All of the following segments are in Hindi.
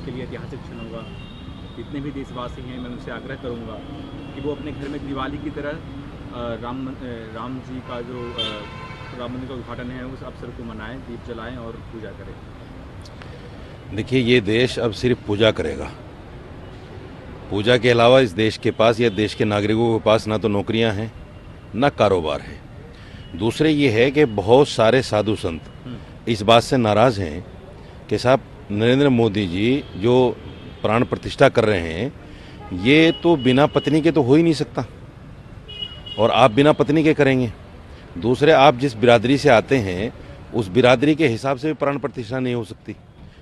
के लिए ऐतिहासिक क्षण होगा। जितने भी देशवासी हैं, मैं उनसे आग्रह करूंगा कि वो अपने घर में दिवाली की तरह राम जी का जो राम मंदिर का उद्घाटन है उस अवसर को मनाएं, दीप जलाएं और पूजा करें। देखिए, ये देश अब सिर्फ पूजा करेगा। पूजा के अलावा इस देश के पास या देश के नागरिकों के पास ना तो नौकरियां हैं, ना कारोबार है। दूसरे ये है कि बहुत सारे साधु संत इस बात से नाराज़ हैं कि साहब नरेंद्र मोदी जी जो प्राण प्रतिष्ठा कर रहे हैं, ये तो बिना पत्नी के तो हो ही नहीं सकता, और आप बिना पत्नी के करेंगे। दूसरे, आप जिस बिरादरी से आते हैं उस बिरादरी के हिसाब से भी प्राण प्रतिष्ठा नहीं हो सकती।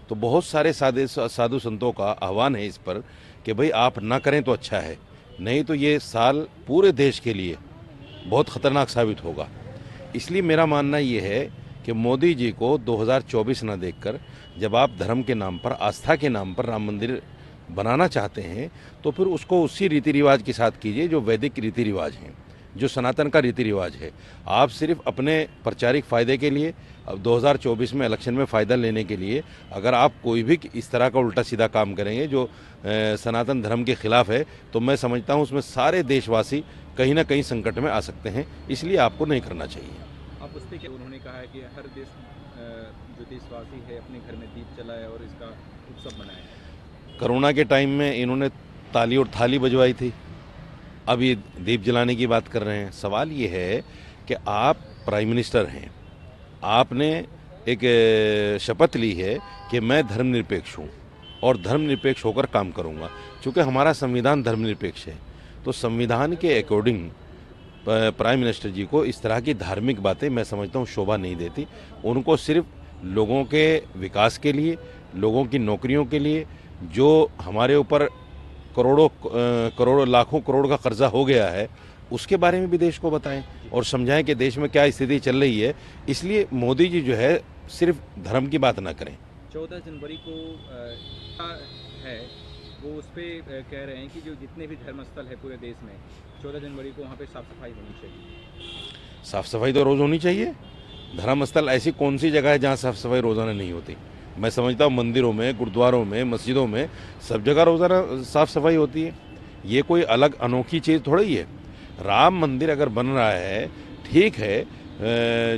तो बहुत सारे साधु संतों का आह्वान है इस पर कि भाई आप ना करें तो अच्छा है, नहीं तो ये साल पूरे देश के लिए बहुत ख़तरनाक साबित होगा। इसलिए मेरा मानना ये है कि मोदी जी को 2024 ना देखकर, जब आप धर्म के नाम पर, आस्था के नाम पर राम मंदिर बनाना चाहते हैं तो फिर उसको उसी रीति रिवाज के साथ कीजिए जो वैदिक रीति रिवाज हैं, जो सनातन का रीति रिवाज है। आप सिर्फ अपने प्रचारिक फ़ायदे के लिए, अब 2024 में इलेक्शन में फ़ायदा लेने के लिए अगर आप कोई भी इस तरह का उल्टा सीधा काम करेंगे जो सनातन धर्म के खिलाफ है, तो मैं समझता हूँ उसमें सारे देशवासी कहीं ना कहीं संकट में आ सकते हैं। इसलिए आपको नहीं करना चाहिए। आप उस पर उन्होंने कहा है कि हर जो देशवासी है अपने घर में दीप जलाए और इसका उत्सव मनाए। कोरोना के टाइम में इन्होंने ताली और थाली बजवाई थी, अब ये दीप जलाने की बात कर रहे हैं। सवाल ये है कि आप प्राइम मिनिस्टर हैं, आपने एक शपथ ली है कि मैं धर्मनिरपेक्ष हूँ और धर्मनिरपेक्ष होकर काम करूँगा। चूँकि हमारा संविधान धर्मनिरपेक्ष है, तो संविधान के अकॉर्डिंग प्राइम मिनिस्टर जी को इस तरह की धार्मिक बातें मैं समझता हूँ शोभा नहीं देती। उनको सिर्फ लोगों के विकास के लिए, लोगों की नौकरियों के लिए, जो हमारे ऊपर करोड़ों लाखों करोड़ का कर्जा हो गया है, उसके बारे में भी देश को बताएं और समझाएं कि देश में क्या स्थिति चल रही है। इसलिए मोदी जी जो है सिर्फ धर्म की बात ना करें। 14 जनवरी को है वो उस पर कह रहे हैं कि जो जितने भी धर्मस्थल है पूरे देश में 14 जनवरी को वहाँ पे साफ सफाई होनी चाहिए। साफ सफाई तो रोज़ होनी चाहिए। धर्मस्थल ऐसी कौन सी जगह है जहाँ साफ सफाई रोज़ाना नहीं होती? मैं समझता हूँ मंदिरों में, गुरुद्वारों में, मस्जिदों में सब जगह रोज़ाना साफ सफाई होती है। ये कोई अलग अनोखी चीज़ थोड़ी ही है। राम मंदिर अगर बन रहा है, ठीक है,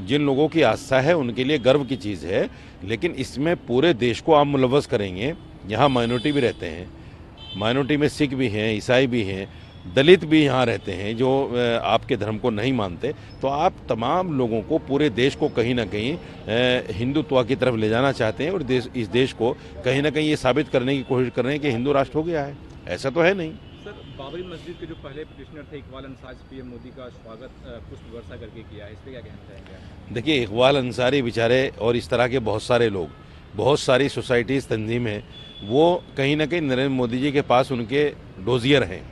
जिन लोगों की आस्था है उनके लिए गर्व की चीज़ है, लेकिन इसमें पूरे देश को आप मुलव्वस करेंगे। यहाँ माइनॉरिटी भी रहते हैं, माइनॉरिटी में सिख भी हैं, ईसाई भी हैं, दलित भी यहाँ रहते हैं जो आपके धर्म को नहीं मानते। तो आप तमाम लोगों को, पूरे देश को कहीं ना कहीं हिंदुत्व की तरफ ले जाना चाहते हैं और इस देश को कहीं ना कहीं ये साबित करने की कोशिश कर रहे हैं कि हिंदू राष्ट्र हो गया है। ऐसा तो है नहीं। सर, बाबरी मस्जिद के जो पहले पिटिशनर थे इकबाल अंसारी, पीएम मोदी का स्वागत पुष्प वर्षा करके किया है, इस पर क्या कहना चाहेंगे? देखिए, इकबाल अंसारी बेचारे और इस तरह के बहुत सारे लोग, बहुत सारी सोसाइटीज़, तंजीमें, वो कहीं ना कहीं नरेंद्र मोदी जी के पास उनके डोजियर हैं।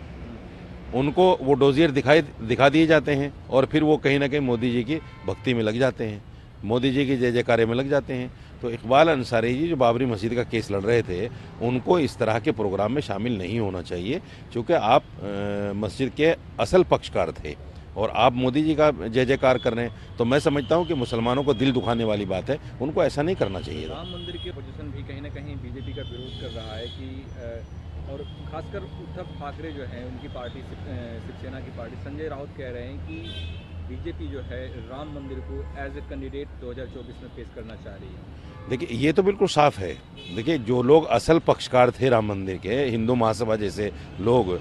उनको वो डोजियर दिखा दिए जाते हैं और फिर वो कहीं ना कहीं मोदी जी की भक्ति में लग जाते हैं, मोदी जी की जय जयकारे में लग जाते हैं। तो इकबाल अंसारी जी जो बाबरी मस्जिद का केस लड़ रहे थे, उनको इस तरह के प्रोग्राम में शामिल नहीं होना चाहिए, क्योंकि आप मस्जिद के असल पक्षकार थे और आप मोदी जी का जय जयकार कर रहे हैं। तो मैं समझता हूं कि मुसलमानों को दिल दुखाने वाली बात है, उनको ऐसा नहीं करना चाहिए। राम मंदिर के पोजीशन भी कहीं ना कहीं बीजेपी का विरोध कर रहा है कि और खासकर उद्धव ठाकरे जो है उनकी पार्टी, शिवसेना की पार्टी, संजय राउत कह रहे हैं कि बीजेपी जो है राम मंदिर को एज ए कैंडिडेट 2024 में पेश करना चाह रही है। देखिए, ये तो बिल्कुल साफ है। देखिए, जो लोग असल पक्षकार थे राम मंदिर के, हिंदू महासभा जैसे लोग,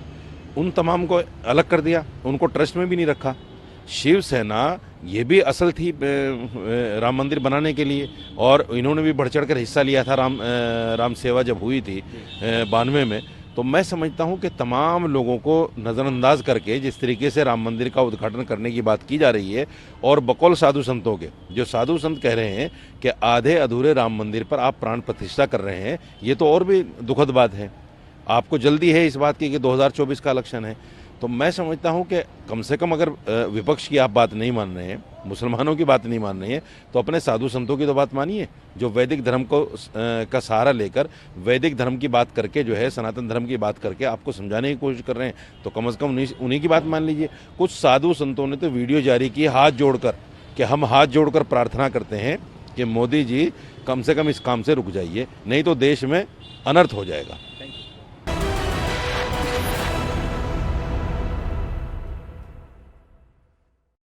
उन तमाम को अलग कर दिया, उनको ट्रस्ट में भी नहीं रखा। शिवसेना ये भी असल थी राम मंदिर बनाने के लिए, और इन्होंने भी बढ़ चढ़ कर हिस्सा लिया था राम सेवा जब हुई थी 92 में। तो मैं समझता हूं कि तमाम लोगों को नज़रअंदाज करके जिस तरीके से राम मंदिर का उद्घाटन करने की बात की जा रही है, और बकौल साधु संतों के, जो साधु संत कह रहे हैं कि आधे अधूरे राम मंदिर पर आप प्राण प्रतिष्ठा कर रहे हैं, ये तो और भी दुखद बात है। आपको जल्दी है इस बात की कि 2024 का इलेक्शन है। तो मैं समझता हूं कि कम से कम अगर विपक्ष की आप बात नहीं मान रहे हैं, मुसलमानों की बात नहीं मान रहे हैं, तो अपने साधु संतों की तो बात मानिए, जो वैदिक धर्म को का सहारा लेकर वैदिक धर्म की बात करके, जो है सनातन धर्म की बात करके आपको समझाने की कोशिश कर रहे हैं। तो कम से कम उन्हीं की बात मान लीजिए। कुछ साधु संतों ने तो वीडियो जारी की हाथ जोड़कर कि हम हाथ जोड़कर प्रार्थना करते हैं कि मोदी जी कम से कम इस काम से रुक जाइए, नहीं तो देश में अनर्थ हो जाएगा। Thank you.